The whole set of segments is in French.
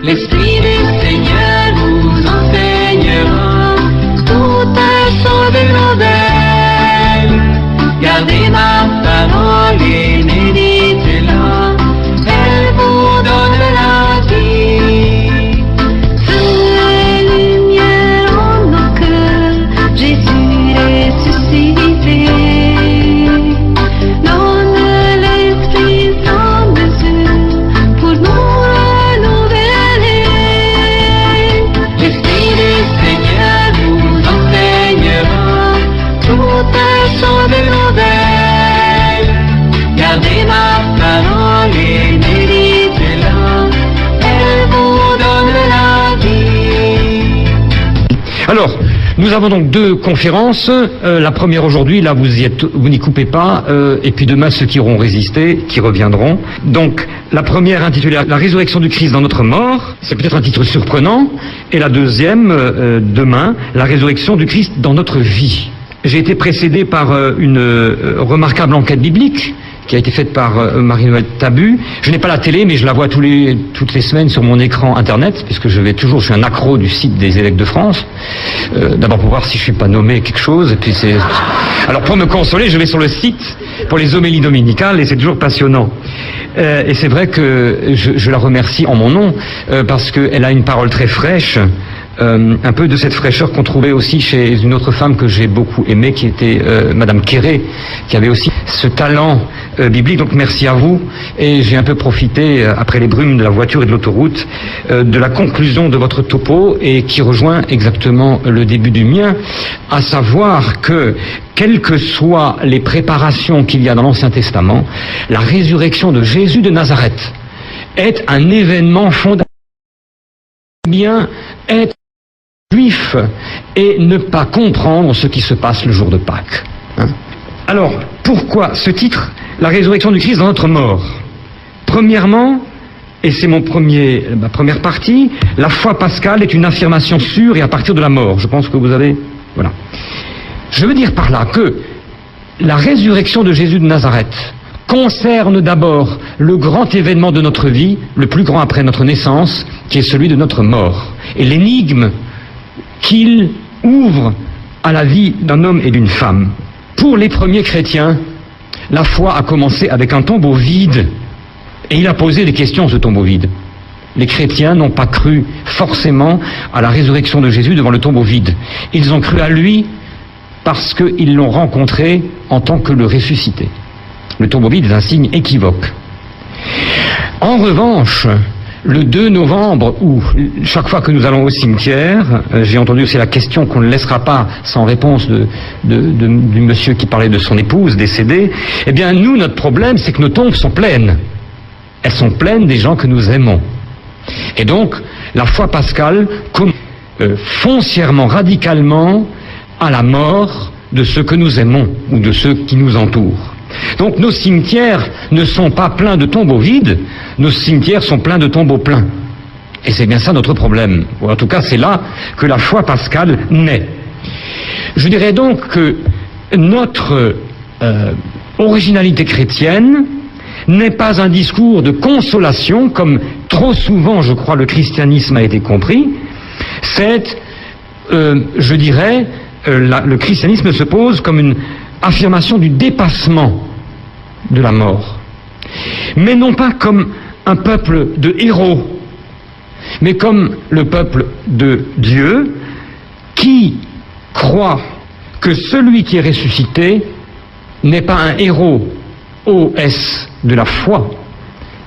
L'Esprit du Seigneur nous enseignera toutes choses nouvelles. Gardez ma parole et méditez-la, elle vous donne la vie. Fais lumière en nos cœurs, Jésus ressuscité. Donne l'Esprit sans mesure pour nous renouveler. L'Esprit du Seigneur nous enseignera toutes choses nouvelles. Gardez ma parole et méditez-la, elle vous donne la vie. Alors, nous avons donc deux conférences. La première aujourd'hui, là vous n'y coupez pas, et puis demain ceux qui auront résisté, qui reviendront. Donc la première intitulée La résurrection du Christ dans notre mort, c'est peut-être un titre surprenant, et la deuxième, demain, La résurrection du Christ dans notre vie. J'ai été précédé par une remarquable enquête biblique qui a été faite par Marie-Noël Tabu. Je n'ai pas la télé, mais je la vois toutes les semaines sur mon écran internet, puisque je suis un accro du site des évêques de France. D'abord pour voir si je suis pas nommé quelque chose, et puis alors pour me consoler, je vais sur le site pour les homélies dominicales, et c'est toujours passionnant. Et c'est vrai que je la remercie en mon nom, parce qu'elle a une parole très fraîche, un peu de cette fraîcheur qu'on trouvait aussi chez une autre femme que j'ai beaucoup aimée, qui était Madame Quéré, qui avait aussi ce talent biblique. Donc merci à vous. Et j'ai un peu profité, après les brumes de la voiture et de l'autoroute, de la conclusion de votre topo, et qui rejoint exactement le début du mien, à savoir que, quelles que soient les préparations qu'il y a dans l'Ancien Testament, la résurrection de Jésus de Nazareth est un événement fondamental. Bien être juif et ne pas comprendre ce qui se passe le jour de Pâques. Alors, pourquoi ce titre, La résurrection du Christ dans notre mort? Premièrement, et c'est ma première partie, la foi pascale est une affirmation sûre et à partir de la mort. Je pense que vous avez... Voilà. Je veux dire par là que la résurrection de Jésus de Nazareth concerne d'abord le grand événement de notre vie, le plus grand après notre naissance, qui est celui de notre mort. Et l'énigme qu'il ouvre à la vie d'un homme et d'une femme. Pour les premiers chrétiens, la foi a commencé avec un tombeau vide, et il a posé des questions, ce tombeau vide. Les chrétiens n'ont pas cru forcément à la résurrection de Jésus devant le tombeau vide. Ils ont cru à lui parce qu'ils l'ont rencontré en tant que le ressuscité. Le tombeau vide est un signe équivoque. En revanche, le 2 novembre, où chaque fois que nous allons au cimetière, j'ai entendu aussi la question qu'on ne laissera pas sans réponse du monsieur qui parlait de son épouse décédée. Eh bien, nous, notre problème, c'est que nos tombes sont pleines. Elles sont pleines des gens que nous aimons. Et donc, la foi pascale commence foncièrement, radicalement, à la mort de ceux que nous aimons ou de ceux qui nous entourent. Donc nos cimetières ne sont pas pleins de tombeaux vides, nos cimetières sont pleins de tombeaux pleins. Et c'est bien ça notre problème. Ou en tout cas, c'est là que la foi pascale naît. Je dirais donc que notre originalité chrétienne n'est pas un discours de consolation, comme trop souvent, je crois, le christianisme a été compris. C'est, je dirais, le christianisme se pose comme une affirmation du dépassement de la mort, mais non pas comme un peuple de héros, mais comme le peuple de Dieu qui croit que celui qui est ressuscité n'est pas un héros OS de la foi,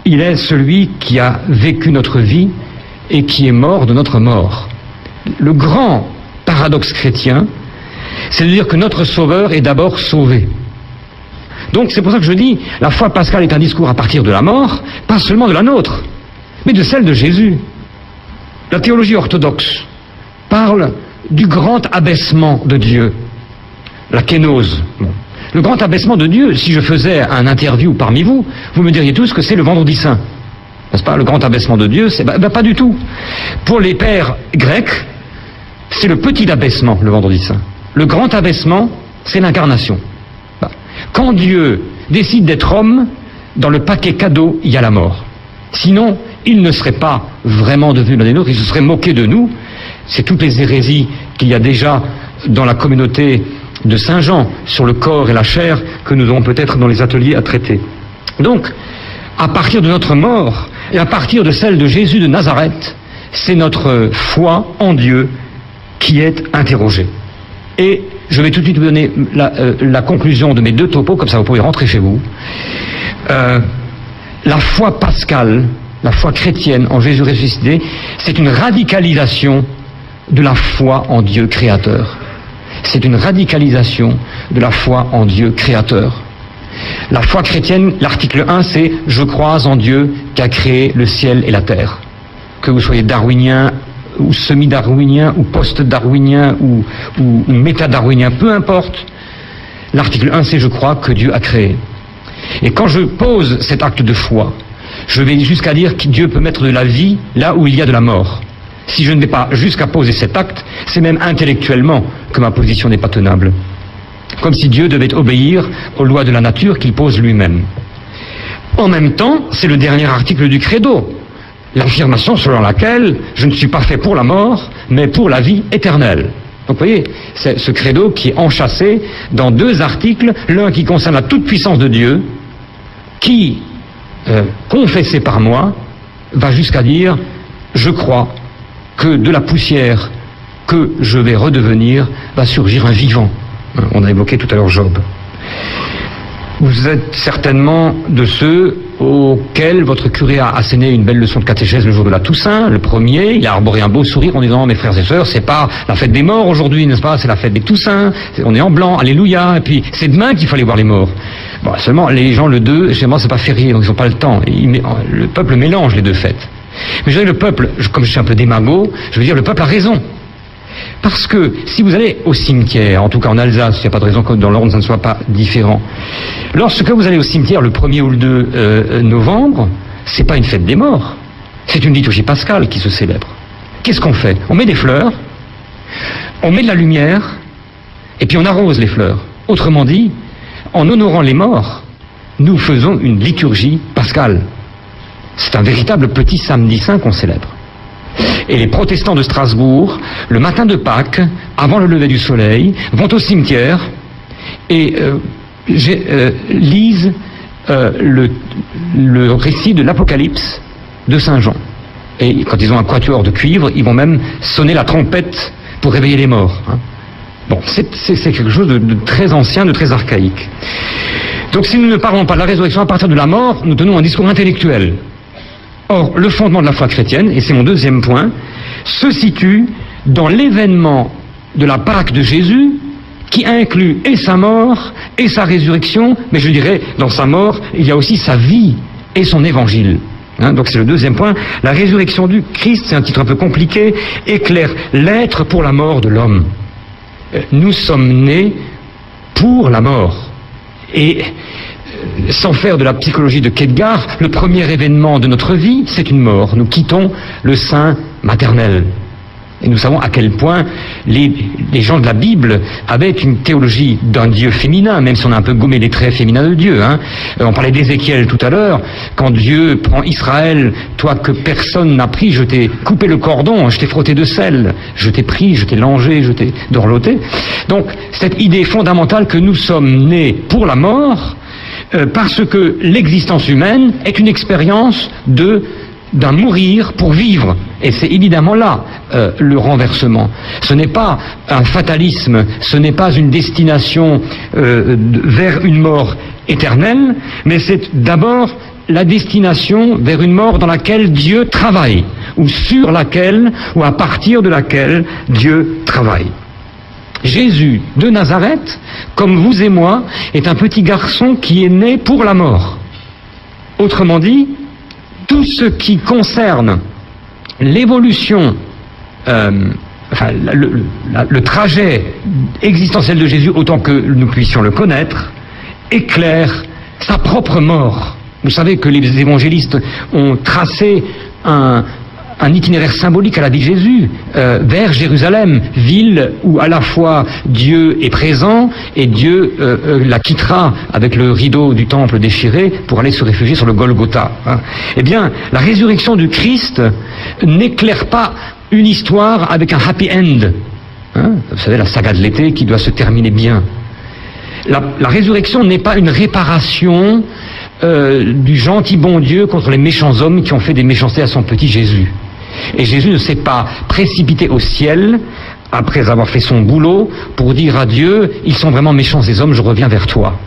il est celui qui a vécu notre vie et qui est mort de notre mort. Le grand paradoxe chrétien, c'est de dire que notre Sauveur est d'abord sauvé. Donc c'est pour ça que je dis, la foi pascale est un discours à partir de la mort, pas seulement de la nôtre, mais de celle de Jésus. La théologie orthodoxe parle du grand abaissement de Dieu, la kénose. Bon. Le grand abaissement de Dieu, si je faisais un interview parmi vous, vous me diriez tous que c'est le vendredi saint. N'est-ce pas? Le grand abaissement de Dieu, c'est pas du tout. Pour les pères grecs, c'est le petit abaissement, le vendredi saint. Le grand abaissement, c'est l'incarnation. Quand Dieu décide d'être homme, dans le paquet cadeau, il y a la mort. Sinon, il ne serait pas vraiment devenu l'un des nôtres, il se serait moqué de nous. C'est toutes les hérésies qu'il y a déjà dans la communauté de Saint Jean sur le corps et la chair que nous aurons peut-être dans les ateliers à traiter. Donc, à partir de notre mort et à partir de celle de Jésus de Nazareth, c'est notre foi en Dieu qui est interrogée. Et je vais tout de suite vous donner la conclusion de mes deux topos, comme ça vous pouvez rentrer chez vous. La foi pascale, la foi chrétienne en Jésus ressuscité, c'est une radicalisation de la foi en Dieu créateur. C'est une radicalisation de la foi en Dieu créateur. La foi chrétienne, l'article 1, c'est « Je crois en Dieu qui a créé le ciel et la terre ». Que vous soyez darwinien, ou semi-darwinien, ou post-darwinien, ou méta-darwinien, peu importe. L'article 1, c'est « Je crois que Dieu a créé ». Et quand je pose cet acte de foi, je vais jusqu'à dire que Dieu peut mettre de la vie là où il y a de la mort. Si je ne vais pas jusqu'à poser cet acte, c'est même intellectuellement que ma position n'est pas tenable. Comme si Dieu devait obéir aux lois de la nature qu'il pose lui-même. En même temps, c'est le dernier article du credo, l'affirmation selon laquelle je ne suis pas fait pour la mort, mais pour la vie éternelle. Donc vous voyez, c'est ce credo qui est enchâssé dans deux articles, l'un qui concerne la toute-puissance de Dieu, qui, confessé par moi, va jusqu'à dire « Je crois que de la poussière que je vais redevenir va surgir un vivant ». On a évoqué tout à l'heure Job. Vous êtes certainement de ceux auxquels votre curé a asséné une belle leçon de catéchèse le jour de la Toussaint. Le premier, il a arboré un beau sourire en disant « Mes frères et sœurs, c'est pas la fête des morts aujourd'hui, n'est-ce pas? C'est la fête des Toussaints, on est en blanc, alléluia, et puis c'est demain qu'il fallait voir les morts. » Bon, seulement, les gens le 2, chez moi, c'est pas férié, donc ils n'ont pas le temps. Le peuple mélange les deux fêtes. Mais je dirais le peuple, comme je suis un peu démago, je veux dire le peuple a raison. Parce que si vous allez au cimetière, en tout cas en Alsace, il n'y a pas de raison que dans l'Orne ça ne soit pas différent. Lorsque vous allez au cimetière le 1er ou le 2 novembre, c'est pas une fête des morts, c'est une liturgie pascale qui se célèbre. Qu'est-ce qu'on fait? On met des fleurs, on met de la lumière, et puis on arrose les fleurs. Autrement dit, en honorant les morts, nous faisons une liturgie pascale. C'est un véritable petit samedi saint qu'on célèbre. Et les protestants de Strasbourg, le matin de Pâques, avant le lever du soleil, vont au cimetière et lisent le récit de l'Apocalypse de Saint Jean. Et quand ils ont un quatuor de cuivre, ils vont même sonner la trompette pour réveiller les morts. Bon, c'est quelque chose de très ancien, de très archaïque. Donc si nous ne parlons pas de la résurrection à partir de la mort, nous tenons un discours intellectuel. Or, le fondement de la foi chrétienne, et c'est mon deuxième point, se situe dans l'événement de la Pâque de Jésus, qui inclut et sa mort et sa résurrection, mais je dirais, dans sa mort, il y a aussi sa vie et son évangile. Donc c'est le deuxième point. La résurrection du Christ, c'est un titre un peu compliqué, éclaire l'être pour la mort de l'homme. Nous sommes nés pour la mort. Et sans faire de la psychologie de Kierkegaard, le premier événement de notre vie, c'est une mort. Nous quittons le sein maternel. Et nous savons à quel point les gens de la Bible avaient une théologie d'un Dieu féminin, même si on a un peu gommé les traits féminins de Dieu. On parlait d'Ézéchiel tout à l'heure, quand Dieu prend Israël, toi que personne n'a pris, je t'ai coupé le cordon, je t'ai frotté de sel, je t'ai pris, je t'ai langé, je t'ai dorloté. Donc, cette idée fondamentale que nous sommes nés pour la mort, parce que l'existence humaine est une expérience d'un mourir pour vivre. Et c'est évidemment là le renversement. Ce n'est pas un fatalisme, ce n'est pas une destination vers une mort éternelle, mais c'est d'abord la destination vers une mort dans laquelle Dieu travaille, ou sur laquelle, ou à partir de laquelle Dieu travaille. Jésus de Nazareth, comme vous et moi, est un petit garçon qui est né pour la mort. Autrement dit, tout ce qui concerne l'évolution, le trajet existentiel de Jésus, autant que nous puissions le connaître, éclaire sa propre mort. Vous savez que les évangélistes ont tracé un un itinéraire symbolique à la vie de Jésus, vers Jérusalem, ville où à la fois Dieu est présent et Dieu la quittera avec le rideau du temple déchiré pour aller se réfugier sur le Golgotha. Hein. Eh bien, la résurrection du Christ n'éclaire pas une histoire avec un happy end. Hein. Vous savez, la saga de l'été qui doit se terminer bien. La résurrection n'est pas une réparation du gentil bon Dieu contre les méchants hommes qui ont fait des méchancetés à son petit Jésus. Et Jésus ne s'est pas précipité au ciel après avoir fait son boulot pour dire à Dieu, ils sont vraiment méchants ces hommes, je reviens vers toi.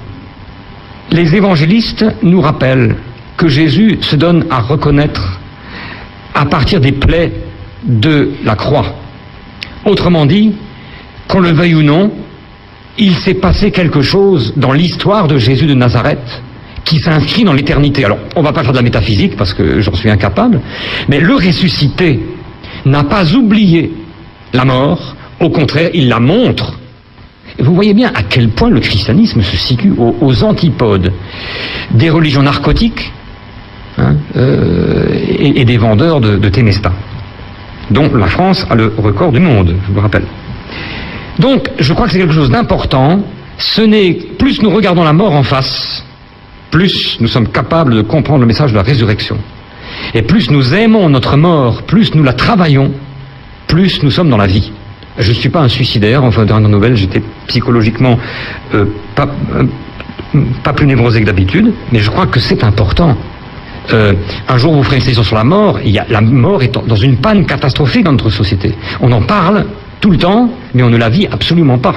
Les évangélistes nous rappellent que Jésus se donne à reconnaître à partir des plaies de la croix. Autrement dit, qu'on le veuille ou non, il s'est passé quelque chose dans l'histoire de Jésus de Nazareth qui s'inscrit dans l'éternité. Alors, on ne va pas faire de la métaphysique parce que j'en suis incapable, mais le ressuscité n'a pas oublié la mort, au contraire, il la montre. Vous voyez bien à quel point le christianisme se situe aux antipodes des religions narcotiques hein, et des vendeurs de Temesta, dont la France a le record du monde, je vous rappelle. Donc, je crois que c'est quelque chose d'important. Ce n'est plus nous regardons la mort en face, plus nous sommes capables de comprendre le message de la résurrection. Et plus nous aimons notre mort, plus nous la travaillons, plus nous sommes dans la vie. Je ne suis pas un suicidaire, enfin, dernière nouvelle, j'étais psychologiquement pas plus névrosé que d'habitude, mais je crois que c'est important. Un jour, vous ferez une session sur la mort. La mort est dans une panne catastrophique dans notre société. On en parle tout le temps, mais on ne la vit absolument pas.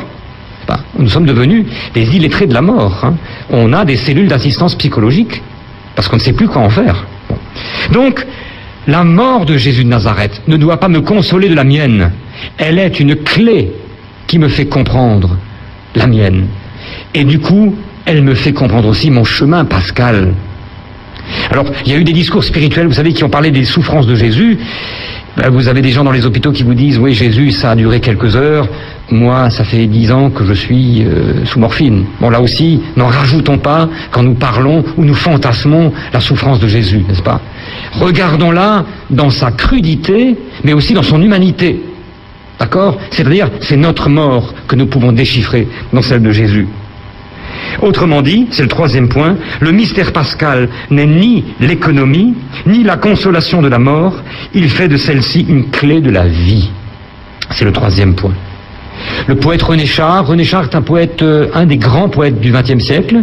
Nous sommes devenus des illettrés de la mort. Hein. On a des cellules d'assistance psychologique, parce qu'on ne sait plus quoi en faire. Bon. Donc, la mort de Jésus de Nazareth ne doit pas me consoler de la mienne. Elle est une clé qui me fait comprendre la mienne. Et du coup, elle me fait comprendre aussi mon chemin pascal. Alors, il y a eu des discours spirituels, vous savez, qui ont parlé des souffrances de Jésus. Vous avez des gens dans les hôpitaux qui vous disent « Oui, Jésus, ça a duré quelques heures. Moi, ça fait 10 ans que je suis sous morphine. » Bon, là aussi, n'en rajoutons pas quand nous parlons ou nous fantasmons la souffrance de Jésus, n'est-ce pas? Regardons-la dans sa crudité, mais aussi dans son humanité. D'accord? C'est-à-dire, c'est notre mort que nous pouvons déchiffrer dans celle de Jésus. Autrement dit, c'est le troisième point, le mystère pascal n'est ni l'économie, ni la consolation de la mort, il fait de celle-ci une clé de la vie. C'est le troisième point. Le poète René Char est un poète, un des grands poètes du XXe siècle,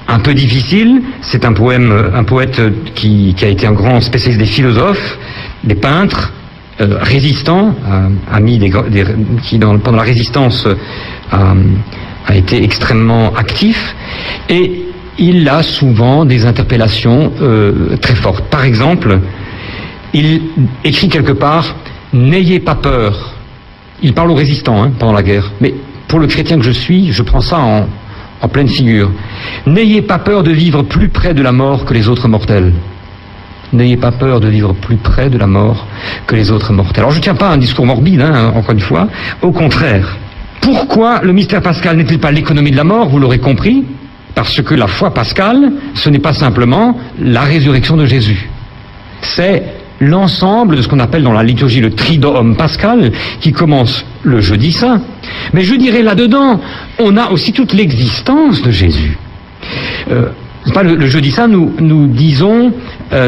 un peu difficile, c'est un poète qui a été un grand spécialiste des philosophes, des peintres, résistant, qui pendant la résistance a été extrêmement actif, et il a souvent des interpellations très fortes. Par exemple, il écrit quelque part « N'ayez pas peur ». Il parle aux résistants pendant la guerre, mais pour le chrétien que je suis, je prends ça en pleine figure. « N'ayez pas peur de vivre plus près de la mort que les autres mortels ». N'ayez pas peur de vivre plus près de la mort que les autres mortels. Alors je ne tiens pas un discours morbide, encore une fois, au contraire. Pourquoi le mystère pascal n'est-il pas l'économie de la mort? Vous l'aurez compris, parce que la foi pascale, ce n'est pas simplement la résurrection de Jésus. C'est l'ensemble de ce qu'on appelle dans la liturgie le triduum pascal, qui commence le jeudi saint. Mais je dirais là-dedans, on a aussi toute l'existence de Jésus. Le jeudi saint, nous disons,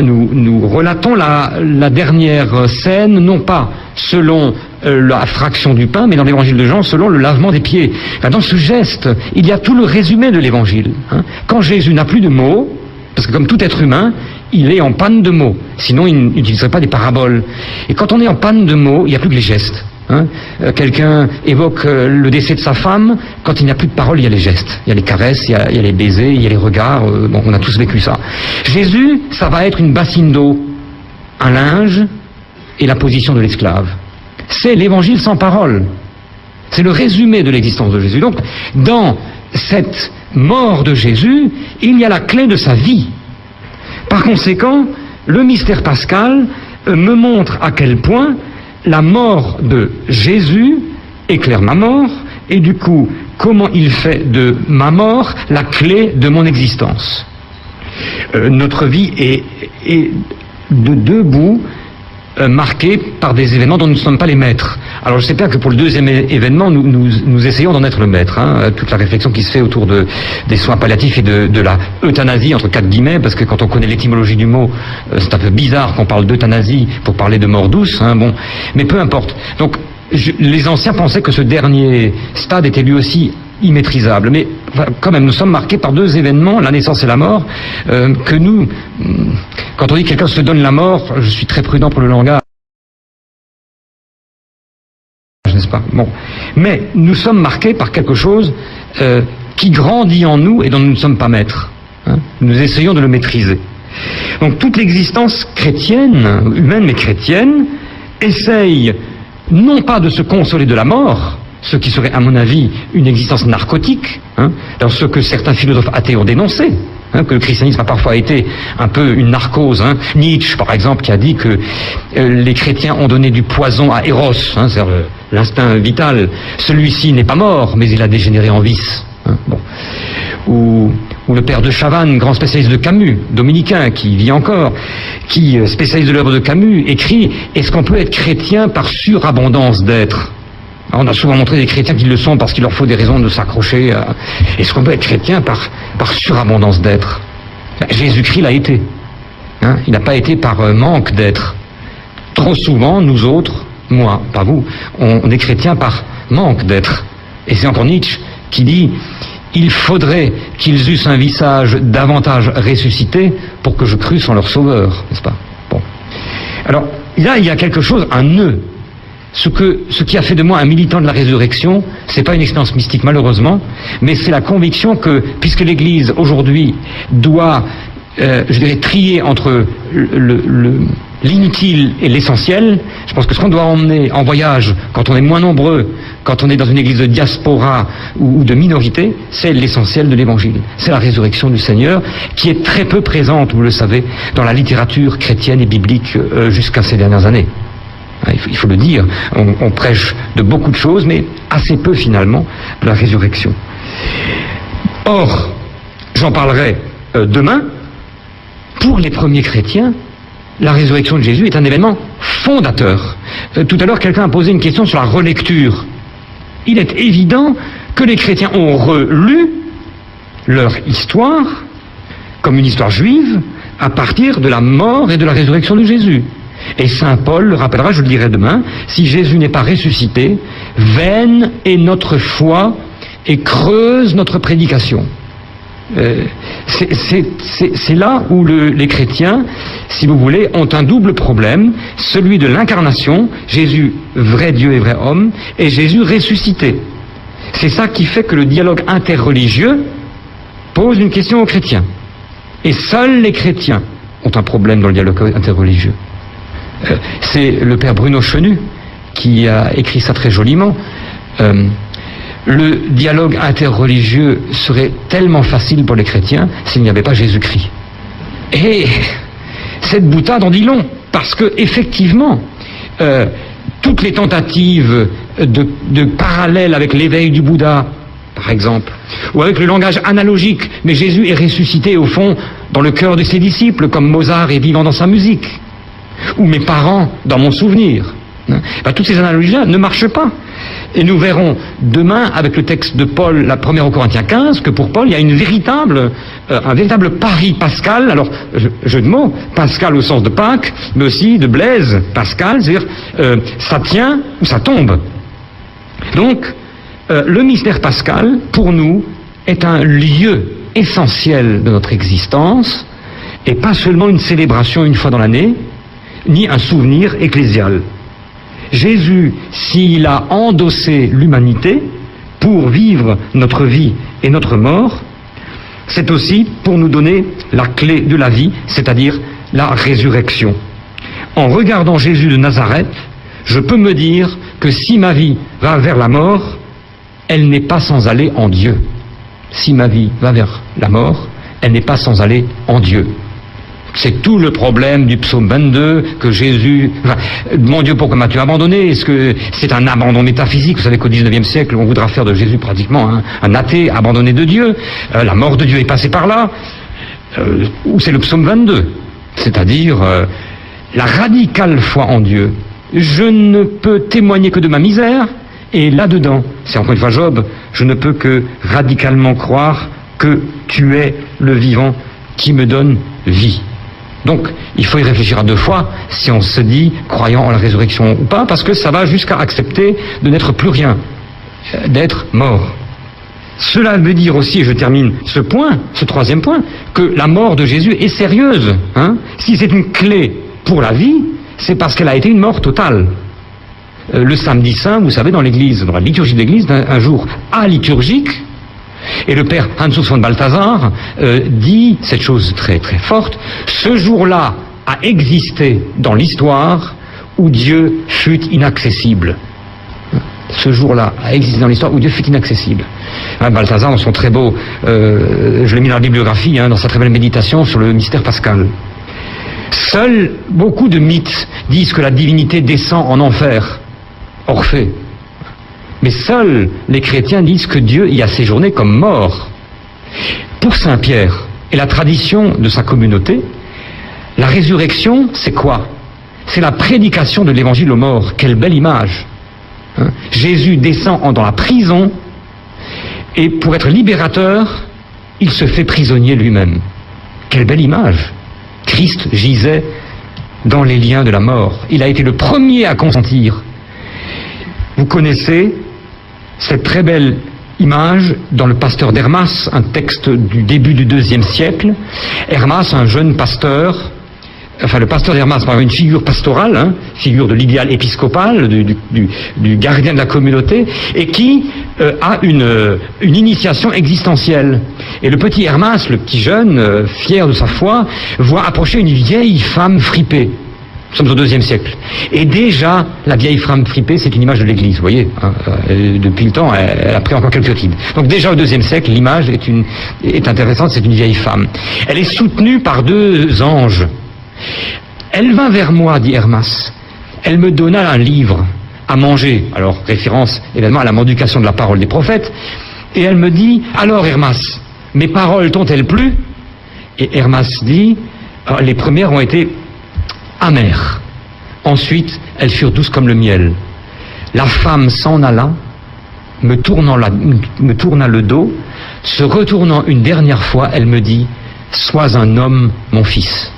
nous relatons la dernière scène, non pas selon la fraction du pain, mais dans l'évangile de Jean, selon le lavement des pieds. Dans ce geste, il y a tout le résumé de l'évangile. Quand Jésus n'a plus de mots, parce que comme tout être humain, il est en panne de mots, sinon il n'utiliserait pas des paraboles. Et quand on est en panne de mots, il n'y a plus que les gestes. Quelqu'un évoque le décès de sa femme, quand il n'y a plus de paroles, il y a les gestes, il y a les caresses, il y a les baisers, il y a les regards, on a tous vécu ça. Jésus, ça va être une bassine d'eau, un linge et la position de l'esclave. C'est l'évangile sans parole. C'est le résumé de l'existence de Jésus. Donc, dans cette mort de Jésus, il y a la clé de sa vie. Par conséquent, le mystère pascal me montre à quel point la mort de Jésus éclaire ma mort, et du coup, comment il fait de ma mort la clé de mon existence. Notre vie est de deux bouts marqués par des événements dont nous ne sommes pas les maîtres. Alors je sais bien que pour le deuxième événement, nous essayons d'en être le maître. Toute la réflexion qui se fait autour des soins palliatifs et de la euthanasie, entre 4 guillemets, parce que quand on connaît l'étymologie du mot, c'est un peu bizarre qu'on parle d'euthanasie pour parler de mort douce. Bon, mais peu importe. Donc les anciens pensaient que ce dernier stade était lui aussi immaîtrisable. Mais quand même, nous sommes marqués par 2 événements, la naissance et la mort, que nous, quand on dit que quelqu'un se donne la mort, je suis très prudent pour le langage, n'est-ce pas? Bon. Mais nous sommes marqués par quelque chose qui grandit en nous et dont nous ne sommes pas maîtres. Nous essayons de le maîtriser. Donc toute l'existence chrétienne, humaine mais chrétienne, essaye non pas de se consoler de la mort, ce qui serait à mon avis une existence narcotique, dans ce que certains philosophes athées ont dénoncé, que le christianisme a parfois été un peu une narcose. Nietzsche, par exemple, qui a dit que les chrétiens ont donné du poison à Eros, c'est-à-dire l'instinct vital. Celui-ci n'est pas mort, mais il a dégénéré en vice. Bon. Ou le père de Chavannes, grand spécialiste de Camus, dominicain, qui vit encore, qui, spécialiste de l'œuvre de Camus, écrit « Est-ce qu'on peut être chrétien par surabondance d'être ?» On a souvent montré des chrétiens qui le sont parce qu'il leur faut des raisons de s'accrocher à... Est-ce qu'on peut être chrétien par surabondance d'être? Jésus-Christ l'a été. Il n'a pas été par manque d'être. Trop souvent, nous autres, moi, pas vous, on est chrétiens par manque d'être. Et c'est encore Nietzsche qui dit « Il faudrait qu'ils eussent un visage davantage ressuscité pour que je crusse en leur sauveur. » N'est-ce pas? Bon. Alors, là, il y a quelque chose, un nœud. Ce qui a fait de moi un militant de la résurrection, c'est pas une expérience mystique malheureusement, mais c'est la conviction que, puisque l'Église aujourd'hui doit, je dirais, trier entre l'inutile et l'essentiel, je pense que ce qu'on doit emmener en voyage, quand on est moins nombreux, quand on est dans une église de diaspora ou de minorité, c'est l'essentiel de l'Évangile. C'est la résurrection du Seigneur, qui est très peu présente, vous le savez, dans la littérature chrétienne et biblique jusqu'à ces dernières années. Il faut le dire, on prêche de beaucoup de choses, mais assez peu finalement de la résurrection. Or, j'en parlerai demain, pour les premiers chrétiens, la résurrection de Jésus est un événement fondateur. Tout à l'heure, quelqu'un a posé une question sur la relecture. Il est évident que les chrétiens ont relu leur histoire, comme une histoire juive, à partir de la mort et de la résurrection de Jésus. Et saint Paul le rappellera, je le dirai demain, si Jésus n'est pas ressuscité, vaine est notre foi et creuse notre prédication. C'est là où les chrétiens, si vous voulez, ont un double problème, celui de l'incarnation, Jésus vrai Dieu et vrai homme, et Jésus ressuscité. C'est ça qui fait que le dialogue interreligieux pose une question aux chrétiens. Et seuls les chrétiens ont un problème dans le dialogue interreligieux. C'est le père Bruno Chenu qui a écrit ça très joliment. Le dialogue interreligieux serait tellement facile pour les chrétiens s'il n'y avait pas Jésus-Christ. Et cette boutade en dit long, parce que effectivement, toutes les tentatives de parallèle avec l'éveil du Bouddha, par exemple, ou avec le langage analogique, mais Jésus est ressuscité au fond dans le cœur de ses disciples, comme Mozart est vivant dans sa musique, ou mes parents dans mon souvenir. Toutes ces analogies-là ne marchent pas. Et nous verrons demain, avec le texte de Paul, la première aux Corinthiens 15, que pour Paul, il y a un véritable pari pascal, alors, jeu de mots, Pascal au sens de Pâques, mais aussi de Blaise Pascal, c'est-à-dire, ça tient ou ça tombe. Donc, le mystère pascal, pour nous, est un lieu essentiel de notre existence, et pas seulement une célébration une fois dans l'année, ni un souvenir ecclésial. Jésus, s'il a endossé l'humanité pour vivre notre vie et notre mort, c'est aussi pour nous donner la clé de la vie, c'est-à-dire la résurrection. En regardant Jésus de Nazareth, je peux me dire que si ma vie va vers la mort, elle n'est pas sans aller en Dieu. Si ma vie va vers la mort, elle n'est pas sans aller en Dieu. C'est tout le problème du psaume 22, que Jésus... mon Dieu, pourquoi m'as-tu abandonné? Est-ce que c'est un abandon métaphysique? Vous savez qu'au XIXe siècle, on voudra faire de Jésus pratiquement un athée abandonné de Dieu. La mort de Dieu est passée par là. Ou c'est le psaume 22. C'est-à-dire, la radicale foi en Dieu. Je ne peux témoigner que de ma misère, et là-dedans, c'est encore une fois Job, je ne peux que radicalement croire que tu es le vivant qui me donne vie. Donc, il faut y réfléchir à deux fois si on se dit croyant en la résurrection ou pas, parce que ça va jusqu'à accepter de n'être plus rien, d'être mort. Cela veut dire aussi, et je termine ce point, ce troisième point, que la mort de Jésus est sérieuse. Si c'est une clé pour la vie, c'est parce qu'elle a été une mort totale. Le samedi saint, vous savez, dans l'église, dans la liturgie de l'église, un jour aliturgique, et le père Hans-Urs von Balthasar dit cette chose très très forte, ce jour-là a existé dans l'histoire où Dieu fut inaccessible. Ce jour-là a existé dans l'histoire où Dieu fut inaccessible. Balthasar, dans son très beau, je l'ai mis dans la bibliographie, dans sa très belle méditation sur le mystère pascal. Seuls beaucoup de mythes disent que la divinité descend en enfer, Orphée. Mais seuls les chrétiens disent que Dieu y a séjourné comme mort. Pour Saint Pierre et la tradition de sa communauté, la résurrection, c'est quoi? C'est la prédication de l'évangile aux morts. Quelle belle image! Jésus descend dans la prison et pour être libérateur, il se fait prisonnier lui-même. Quelle belle image! Christ gisait dans les liens de la mort. Il a été le premier à consentir. Vous connaissez cette très belle image dans le Pasteur d'Hermas, un texte du début du IIe siècle. Hermas, un jeune pasteur, le pasteur d'Hermas, par une figure pastorale, figure de l'idéal épiscopal, du gardien de la communauté, et qui a une initiation existentielle. Et le petit Hermas, le petit jeune, fier de sa foi, voit approcher une vieille femme fripée. Nous sommes au IIe siècle. Et déjà, la vieille femme fripée, c'est une image de l'Église, vous voyez. Depuis le temps, elle a pris encore quelques rides. Donc déjà au IIe siècle, l'image est intéressante, c'est une vieille femme. Elle est soutenue par deux anges. Elle vint vers moi, dit Hermas. Elle me donna un livre à manger. Alors, référence évidemment à la mendication de la parole des prophètes. Et elle me dit, alors Hermas, mes paroles t'ont-elles plu? Et Hermas dit, les premières ont été amères. Ensuite, elles furent douces comme le miel. La femme s'en alla, me tourna le dos, se retournant une dernière fois, elle me dit, sois un homme, mon fils.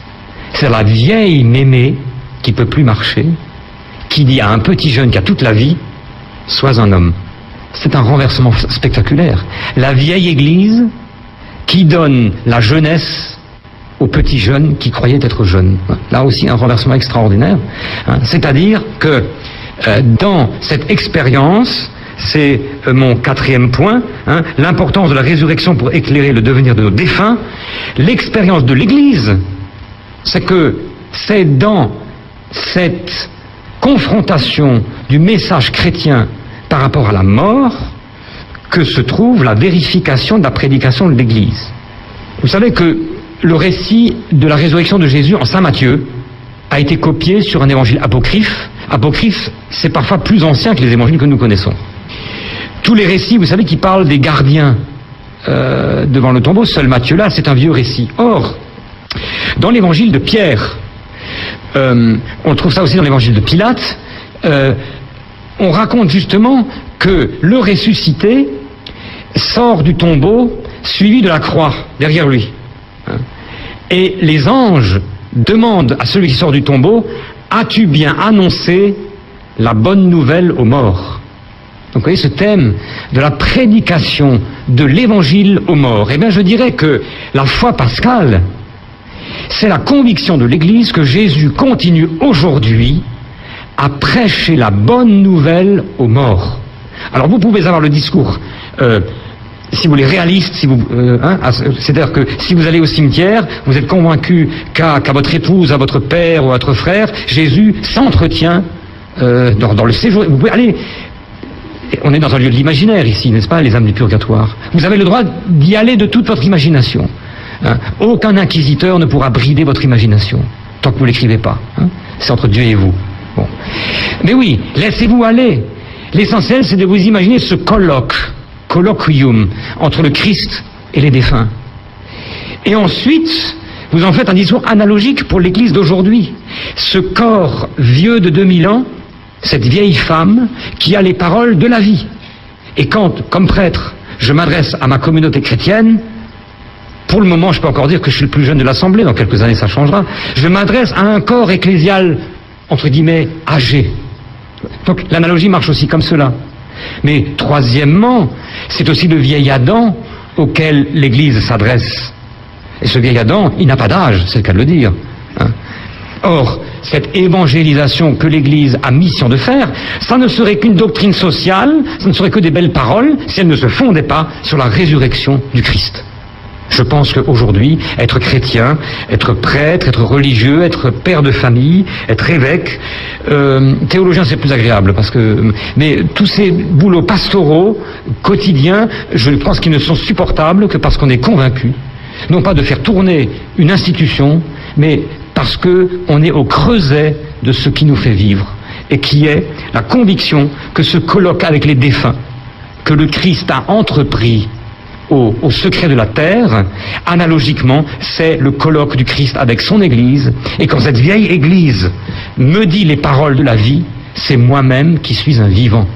C'est la vieille mémé qui peut plus marcher, qui dit à un petit jeune qui a toute la vie, sois un homme. C'est un renversement spectaculaire. La vieille Église qui donne la jeunesse aux petits jeunes qui croyaient être jeunes. Là aussi, un renversement extraordinaire. C'est-à-dire que dans cette expérience, c'est mon quatrième point, l'importance de la résurrection pour éclairer le devenir de nos défunts, l'expérience de l'Église, c'est que c'est dans cette confrontation du message chrétien par rapport à la mort que se trouve la vérification de la prédication de l'Église. Vous savez que le récit de la résurrection de Jésus en Saint Matthieu a été copié sur un évangile apocryphe. Apocryphe, c'est parfois plus ancien que les évangiles que nous connaissons. Tous les récits, vous savez, qui parlent des gardiens devant le tombeau, seul Matthieu là, c'est un vieux récit. Or, dans l'évangile de Pierre, on trouve ça aussi dans l'évangile de Pilate, on raconte justement que le ressuscité sort du tombeau suivi de la croix derrière lui. Et les anges demandent à celui qui sort du tombeau, as-tu bien annoncé la bonne nouvelle aux morts? Donc vous voyez ce thème de la prédication de l'évangile aux morts. Eh bien je dirais que la foi pascale, c'est la conviction de l'Église que Jésus continue aujourd'hui à prêcher la bonne nouvelle aux morts. Alors vous pouvez avoir le discours si vous voulez réaliste, c'est-à-dire que si vous allez au cimetière, vous êtes convaincu qu'à votre épouse, à votre père ou à votre frère, Jésus s'entretient dans le séjour. Vous pouvez aller, on est dans un lieu de l'imaginaire ici, n'est-ce pas, les âmes du purgatoire. Vous avez le droit d'y aller de toute votre imagination. Aucun inquisiteur ne pourra brider votre imagination, tant que vous ne l'écrivez pas. C'est entre Dieu et vous. Bon. Mais oui, laissez-vous aller. L'essentiel, c'est de vous imaginer ce colloquium entre le Christ et les défunts. Et ensuite, vous en faites un discours analogique pour l'Église d'aujourd'hui. Ce corps vieux de 2000 ans, cette vieille femme qui a les paroles de la vie. Et quand, comme prêtre, je m'adresse à ma communauté chrétienne, pour le moment, je peux encore dire que je suis le plus jeune de l'Assemblée, dans quelques années ça changera, je m'adresse à un corps ecclésial, entre guillemets, âgé. Donc l'analogie marche aussi comme cela. Mais troisièmement, c'est aussi le vieil Adam auquel l'Église s'adresse. Et ce vieil Adam, il n'a pas d'âge, c'est le cas de le dire. Or, cette évangélisation que l'Église a mission de faire, ça ne serait qu'une doctrine sociale, ça ne serait que des belles paroles, si elle ne se fondait pas sur la résurrection du Christ. Je pense qu'aujourd'hui, être chrétien, être prêtre, être religieux, être père de famille, être évêque, théologien c'est plus agréable, mais tous ces boulots pastoraux, quotidiens, je pense qu'ils ne sont supportables que parce qu'on est convaincu, non pas de faire tourner une institution, mais parce qu'on est au creuset de ce qui nous fait vivre, et qui est la conviction que ce colloque avec les défunts, que le Christ a entrepris au secret de la terre, analogiquement, c'est le colloque du Christ avec son Église, et quand cette vieille Église me dit les paroles de la vie, c'est moi-même qui suis un vivant.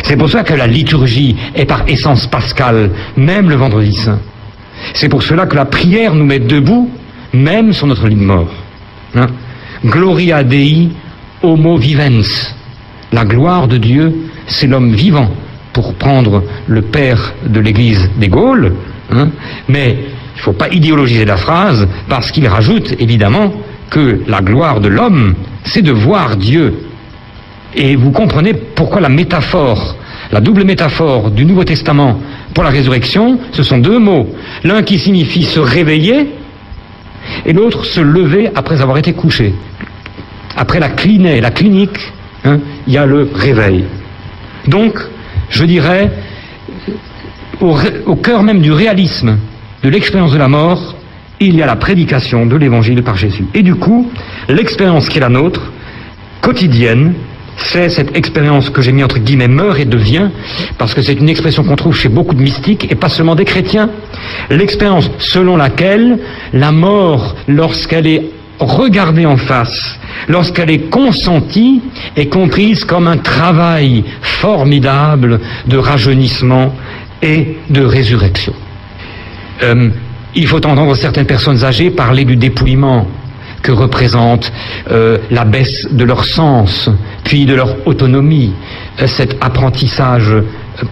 C'est pour cela que la liturgie est par essence pascale, même le vendredi saint. C'est pour cela que la prière nous met debout, même sur notre lit de mort. Gloria Dei homo vivens. La gloire de Dieu, c'est l'homme vivant, pour prendre le père de l'Église des Gaules, mais il ne faut pas idéologiser la phrase, parce qu'il rajoute évidemment que la gloire de l'homme, c'est de voir Dieu. Et vous comprenez pourquoi la métaphore, la double métaphore du Nouveau Testament pour la résurrection, ce sont deux mots. L'un qui signifie se réveiller, et l'autre se lever après avoir été couché. Après la cliné, la clinique, il y a le réveil. Donc, je dirais, au cœur même du réalisme de l'expérience de la mort, il y a la prédication de l'Évangile par Jésus. Et du coup, l'expérience qui est la nôtre, quotidienne, c'est cette expérience que j'ai mis entre guillemets meurt et devient, parce que c'est une expression qu'on trouve chez beaucoup de mystiques, et pas seulement des chrétiens. L'expérience selon laquelle la mort, lorsqu'elle est regardée en face, lorsqu'elle est consentie, est comprise comme un travail formidable de rajeunissement et de résurrection. Il faut entendre certaines personnes âgées parler du dépouillement que représente la baisse de leur sens, puis de leur autonomie, cet apprentissage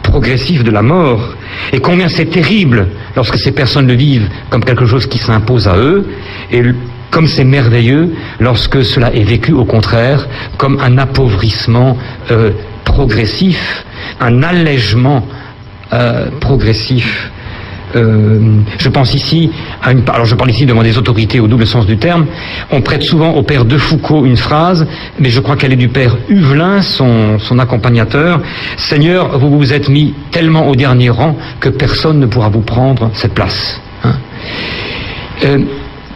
progressif de la mort, et combien c'est terrible lorsque ces personnes le vivent comme quelque chose qui s'impose à eux, et comme c'est merveilleux lorsque cela est vécu au contraire comme un appauvrissement progressif, un allègement progressif. Je pense ici à alors je parle ici devant des autorités au double sens du terme. On prête souvent au père de Foucault une phrase, mais je crois qu'elle est du père Huvelin, son accompagnateur. Seigneur, vous vous êtes mis tellement au dernier rang que personne ne pourra vous prendre cette place.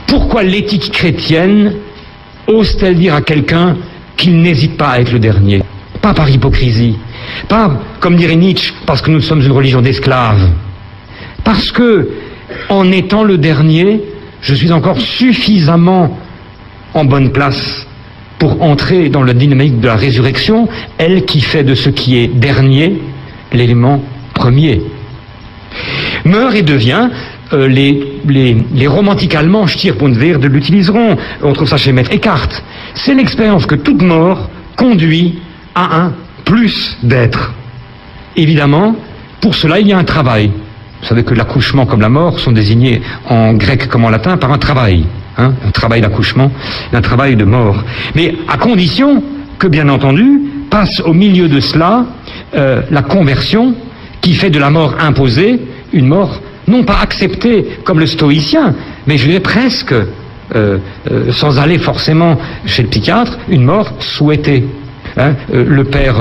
Pourquoi l'éthique chrétienne ose-t-elle dire à quelqu'un qu'il n'hésite pas à être le dernier? Pas par hypocrisie, pas, comme dirait Nietzsche, parce que nous sommes une religion d'esclaves. Parce que, en étant le dernier, je suis encore suffisamment en bonne place pour entrer dans la dynamique de la résurrection, elle qui fait de ce qui est dernier l'élément premier. Meurt et devient, les romantiques allemands, Stirb-und-Wehrde, l'utiliseront, on trouve ça chez Maître Eckhart. C'est l'expérience que toute mort conduit à un plus d'être. Évidemment, pour cela, il y a un travail. Vous savez que l'accouchement comme la mort sont désignés en grec comme en latin par un travail. Un travail d'accouchement, un travail de mort. Mais à condition que, bien entendu, passe au milieu de cela la conversion qui fait de la mort imposée une mort non pas acceptée comme le stoïcien, mais je dirais presque, sans aller forcément chez le psychiatre, une mort souhaitée. Le père,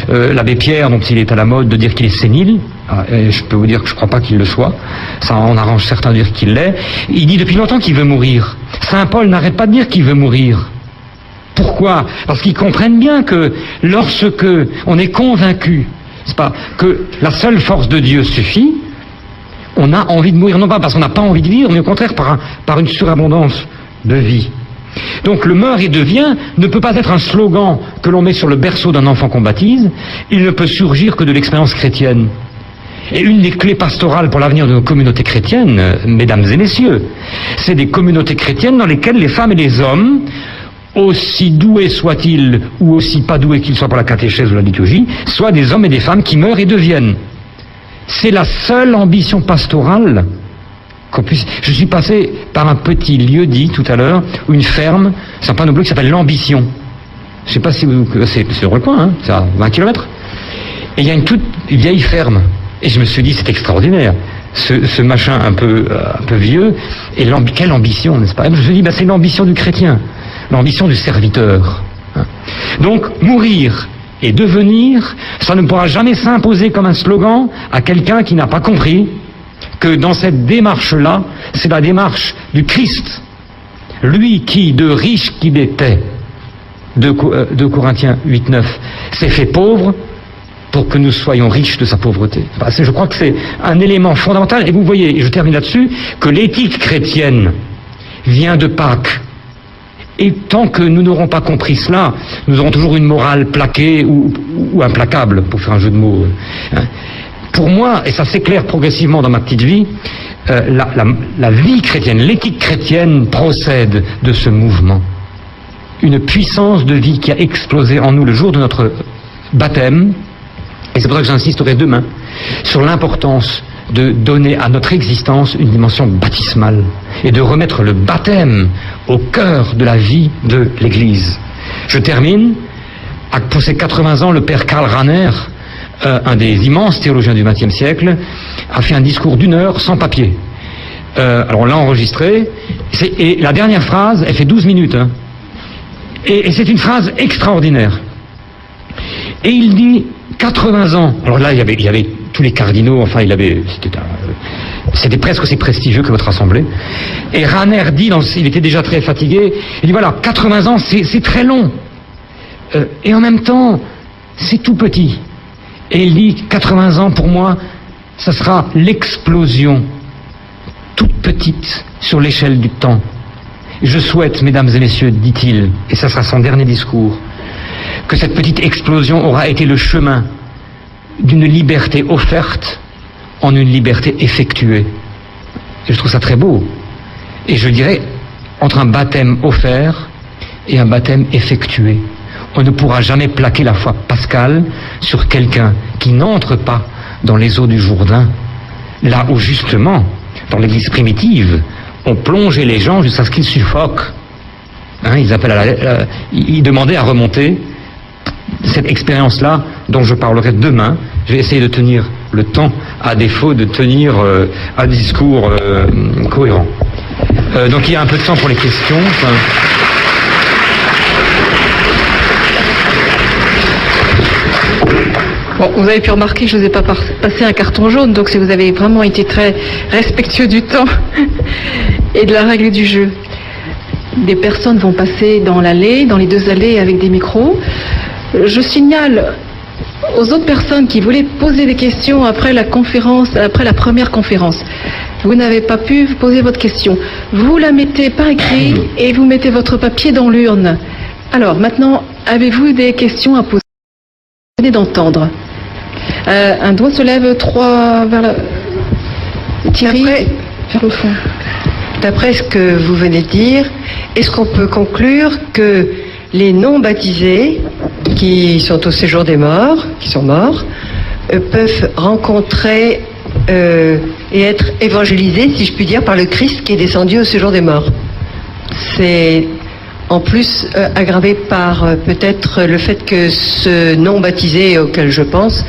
l'abbé Pierre, dont il est à la mode de dire qu'il est sénile, et je peux vous dire que je ne crois pas qu'il le soit, ça en arrange certains de dire qu'il l'est, il dit depuis longtemps qu'il veut mourir. Saint Paul n'arrête pas de dire qu'il veut mourir. Pourquoi? Parce qu'ils comprennent bien que lorsque on est convaincu, c'est pas, que la seule force de Dieu suffit, On a envie de mourir, non pas parce qu'on n'a pas envie de vivre, mais au contraire par une surabondance de vie. Donc le meurt et devient ne peut pas être un slogan que l'on met sur le berceau d'un enfant qu'on baptise, il ne peut surgir que de l'expérience chrétienne. Et une des clés pastorales pour l'avenir de nos communautés chrétiennes, mesdames et messieurs, c'est des communautés chrétiennes dans lesquelles les femmes et les hommes, aussi doués soient-ils ou aussi pas doués qu'ils soient pour la catéchèse ou la liturgie, soient des hommes et des femmes qui meurent et deviennent. C'est la seule ambition pastorale qu'on puisse... Je suis passé par un petit lieu dit tout à l'heure, où une ferme, c'est un panneau bleu qui s'appelle l'Ambition. Je ne sais pas si vous... C'est sur le coin, hein, c'est à 20 km. Et il y a une toute vieille ferme. Et je me suis dit, c'est extraordinaire, ce machin un peu vieux, et quelle ambition, n'est-ce pas? Et je me suis dit, c'est l'ambition du chrétien, l'ambition du serviteur. Donc, mourir et devenir, ça ne pourra jamais s'imposer comme un slogan à quelqu'un qui n'a pas compris que dans cette démarche-là, c'est la démarche du Christ. Lui qui, de riche qu'il était, de Corinthiens 8-9, s'est fait pauvre, pour que nous soyons riches de sa pauvreté. Je crois que c'est un élément fondamental, et vous voyez, et je termine là-dessus, que l'éthique chrétienne vient de Pâques. Et tant que nous n'aurons pas compris cela, nous aurons toujours une morale plaquée ou implacable, pour faire un jeu de mots. Pour moi, et ça s'éclaire progressivement dans ma petite vie, la vie chrétienne, l'éthique chrétienne procède de ce mouvement. Une puissance de vie qui a explosé en nous le jour de notre baptême. Et c'est pour ça que j'insisterai demain sur l'importance de donner à notre existence une dimension baptismale et de remettre le baptême au cœur de la vie de l'Église. Je termine. Pour ses 80 ans, le père Karl Rahner, un des immenses théologiens du XXe siècle, a fait un discours d'1 heure sans papier. Alors on l'a enregistré, et la dernière phrase, elle fait 12 minutes. Hein. Et c'est une phrase extraordinaire. Et il dit... 80 ans. Alors là, il y avait tous les cardinaux, enfin, c'était presque aussi prestigieux que votre assemblée. Et Rahner dit, il était déjà très fatigué, il dit voilà, 80 ans, c'est très long. Et en même temps, c'est tout petit. Et il dit, 80 ans, pour moi, ça sera l'explosion, toute petite, sur l'échelle du temps. Je souhaite, mesdames et messieurs, dit-il, et ça sera son dernier discours, que cette petite explosion aura été le chemin d'une liberté offerte en une liberté effectuée. Et je trouve ça très beau. Et je dirais, entre un baptême offert et un baptême effectué, on ne pourra jamais plaquer la foi pascale sur quelqu'un qui n'entre pas dans les eaux du Jourdain, là où justement, dans l'Église primitive, on plongeait les gens jusqu'à ce qu'ils suffoquent. Ils demandaient à remonter. Cette expérience-là, dont je parlerai demain, je vais essayer de tenir le temps, à défaut de tenir un discours cohérent. Donc il y a un peu de temps pour les questions. Bon, vous avez pu remarquer que je ne vous ai pas passé un carton jaune, donc si vous avez vraiment été très respectueux du temps et de la règle du jeu. Des personnes vont passer dans l'allée, dans les 2 allées avec des micros. Je signale aux autres personnes qui voulaient poser des questions après la première conférence. Vous n'avez pas pu poser votre question. Vous la mettez par écrit et vous mettez votre papier dans l'urne. Alors, maintenant, avez-vous des questions à poser? Vous venez d'entendre. Un doigt se lève, 3 vers la... Thierry, vers le fond. D'après ce que vous venez de dire, est-ce qu'on peut conclure que les non-baptisés qui sont au séjour des morts, qui sont morts, peuvent rencontrer et être évangélisés, si je puis dire, par le Christ qui est descendu au séjour des morts? C'est en plus aggravé par peut-être le fait que ce non-baptisé auquel je pense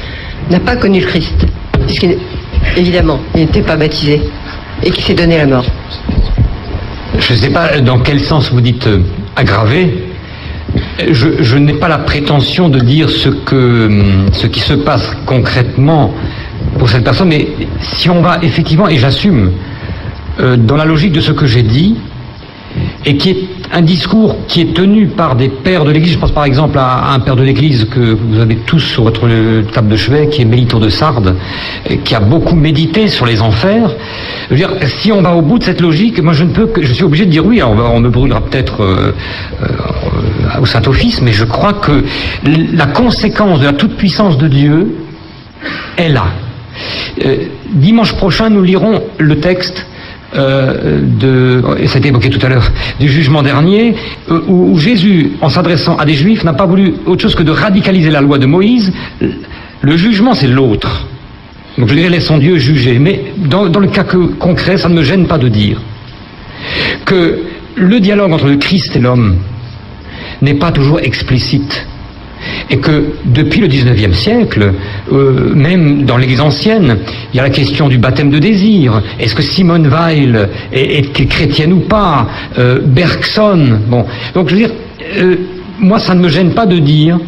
n'a pas connu le Christ, puisqu'évidemment, il n'était pas baptisé et qui s'est donné la mort. Je ne sais pas dans quel sens vous dites aggravé. Je n'ai pas la prétention de dire ce qui se passe concrètement pour cette personne, mais si on va effectivement, et j'assume, dans la logique de ce que j'ai dit, et qui est un discours qui est tenu par des pères de l'Église. Je pense par exemple à un père de l'Église que vous avez tous sur votre table de chevet, qui est Mélito de Sardes, qui a beaucoup médité sur les enfers. Je veux dire, si on va au bout de cette logique, moi je suis obligé de dire oui, on me brûlera peut-être au Saint-Office, mais je crois que la conséquence de la toute-puissance de Dieu est là. Dimanche prochain, nous lirons le texte et ça a été évoqué tout à l'heure, du jugement dernier, où Jésus, en s'adressant à des Juifs, n'a pas voulu autre chose que de radicaliser la loi de Moïse. Le jugement, c'est l'autre. Donc je dirais, laissons Dieu juger. Mais dans le cas concret, ça ne me gêne pas de dire que le dialogue entre le Christ et l'homme n'est pas toujours explicite. Et que depuis le XIXe siècle, même dans l'Église ancienne, il y a la question du baptême de désir. Est-ce que Simone Weil est chrétienne ou pas? Bergson. Bon, donc je veux dire, moi ça ne me gêne pas de dire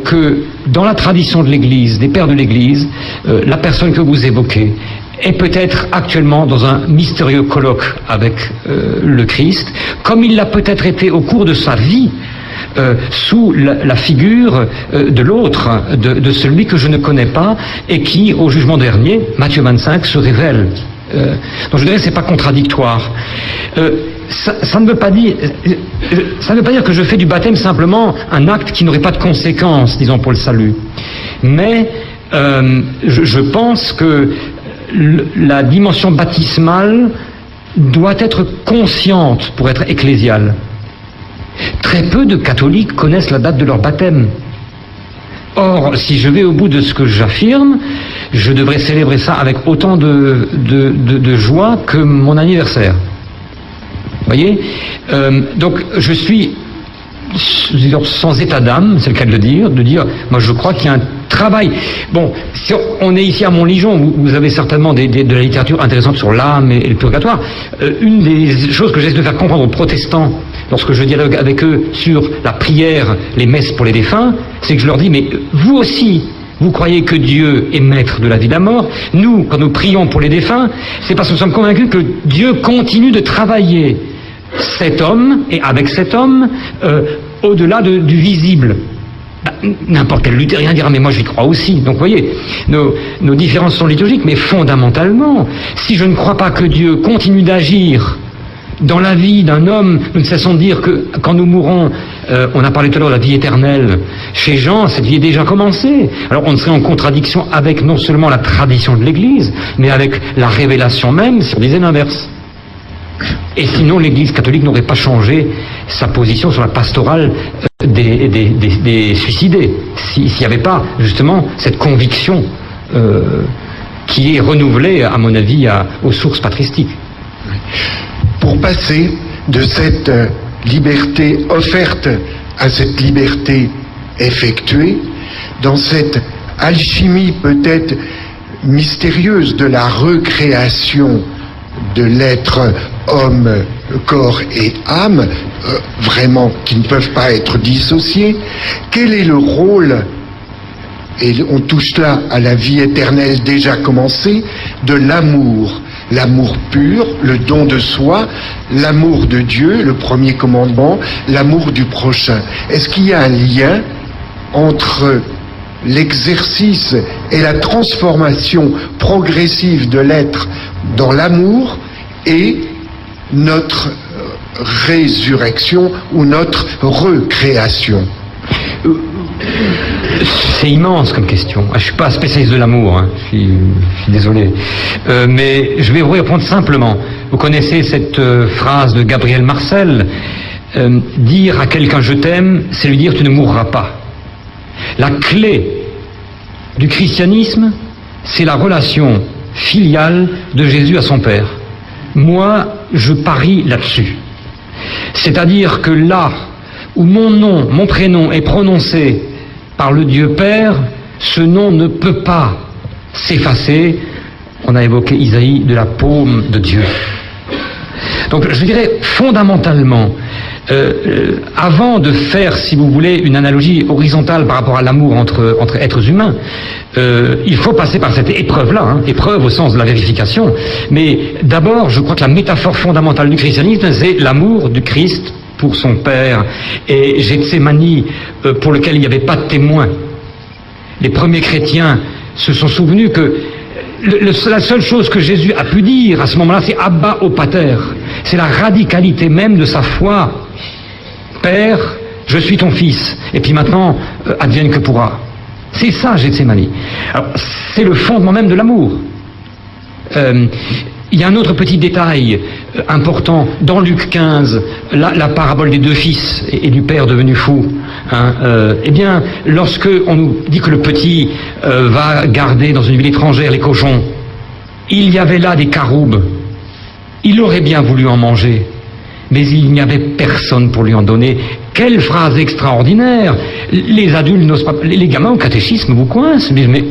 que dans la tradition de l'Église, des pères de l'Église, la personne que vous évoquez est peut-être actuellement dans un mystérieux colloque avec le Christ, comme il l'a peut-être été au cours de sa vie. Sous la figure de l'autre, de celui que je ne connais pas et qui, au jugement dernier, Matthieu 25, se révèle. Donc je dirais que c'est pas contradictoire. Ça ne veut pas dire que je fais du baptême simplement un acte qui n'aurait pas de conséquences, disons, pour le salut. Mais je pense que la dimension baptismale doit être consciente pour être ecclésiale. Très peu de catholiques connaissent la date de leur baptême. Or, si je vais au bout de ce que j'affirme, je devrais célébrer ça avec autant de joie que mon anniversaire. Vous voyez ? Donc, je suis sans état d'âme, c'est le cas de le dire, moi je crois qu'il y a un travail. Bon, si on est ici à Montligeon, vous avez certainement de la littérature intéressante sur l'âme et le purgatoire. Une des choses que j'essaie de faire comprendre aux protestants, lorsque je dialogue avec eux sur la prière, les messes pour les défunts, c'est que je leur dis, mais vous aussi, vous croyez que Dieu est maître de la vie et de la mort. Nous, quand nous prions pour les défunts, c'est parce que nous sommes convaincus que Dieu continue de travailler cet homme, et avec cet homme, au-delà du visible. N'importe quel luthérien dira, mais moi j'y crois aussi. Donc vous voyez, nos différences sont liturgiques, mais fondamentalement, si je ne crois pas que Dieu continue d'agir dans la vie d'un homme, nous ne cessons de dire que quand nous mourrons, on a parlé tout à l'heure de la vie éternelle, chez Jean, cette vie est déjà commencée. Alors on serait en contradiction avec non seulement la tradition de l'Église, mais avec la révélation même, si on disait l'inverse. Et sinon, l'Église catholique n'aurait pas changé sa position sur la pastorale des suicidés, s'il n'y avait pas justement cette conviction qui est renouvelée, à mon avis, aux sources patristiques. Pour passer de cette liberté offerte à cette liberté effectuée, dans cette alchimie peut-être mystérieuse de la recréation de l'être homme, corps et âme, vraiment qui ne peuvent pas être dissociés, quel est le rôle, et on touche là à la vie éternelle déjà commencée, de l'amour pur, le don de soi, l'amour de Dieu, le premier commandement, l'amour du prochain. Est-ce qu'il y a un lien entre l'exercice et la transformation progressive de l'être dans l'amour et notre résurrection ou notre recréation? C'est immense comme question. Je ne suis pas spécialiste de l'amour, je suis désolé. Mais je vais vous répondre simplement. Vous connaissez cette phrase de Gabriel Marcel, dire à quelqu'un je t'aime, c'est lui dire tu ne mourras pas. La clé du christianisme, c'est la relation filiale de Jésus à son Père. Moi, je parie là-dessus. C'est-à-dire que là où mon nom, mon prénom est prononcé par le Dieu Père, ce nom ne peut pas s'effacer. On a évoqué Isaïe, de la paume de Dieu. Donc je dirais fondamentalement, avant de faire, si vous voulez, une analogie horizontale par rapport à l'amour entre êtres humains, il faut passer par cette épreuve-là, hein, épreuve au sens de la vérification. Mais d'abord, je crois que la métaphore fondamentale du christianisme, c'est l'amour du Christ pour son Père. Et Gethsémani, pour lequel il n'y avait pas de témoin. Les premiers chrétiens se sont souvenus que la seule chose que Jésus a pu dire à ce moment-là, c'est Abba au Pater. C'est la radicalité même de sa foi. Père, je suis ton fils. Et puis maintenant, advienne que pourra. C'est ça, Gethsémani. Alors, c'est le fondement même de l'amour. Il y a un autre petit détail important dans Luc 15, la parabole des deux fils et du père devenu fou. Hein, eh bien, lorsque on nous dit que le petit va garder dans une ville étrangère les cochons, il y avait là des caroubes. Il aurait bien voulu en manger, mais il n'y avait personne pour lui en donner. Quelle phrase extraordinaire! Les adultes n'osent pas. Les gamins au catéchisme vous coincent, mais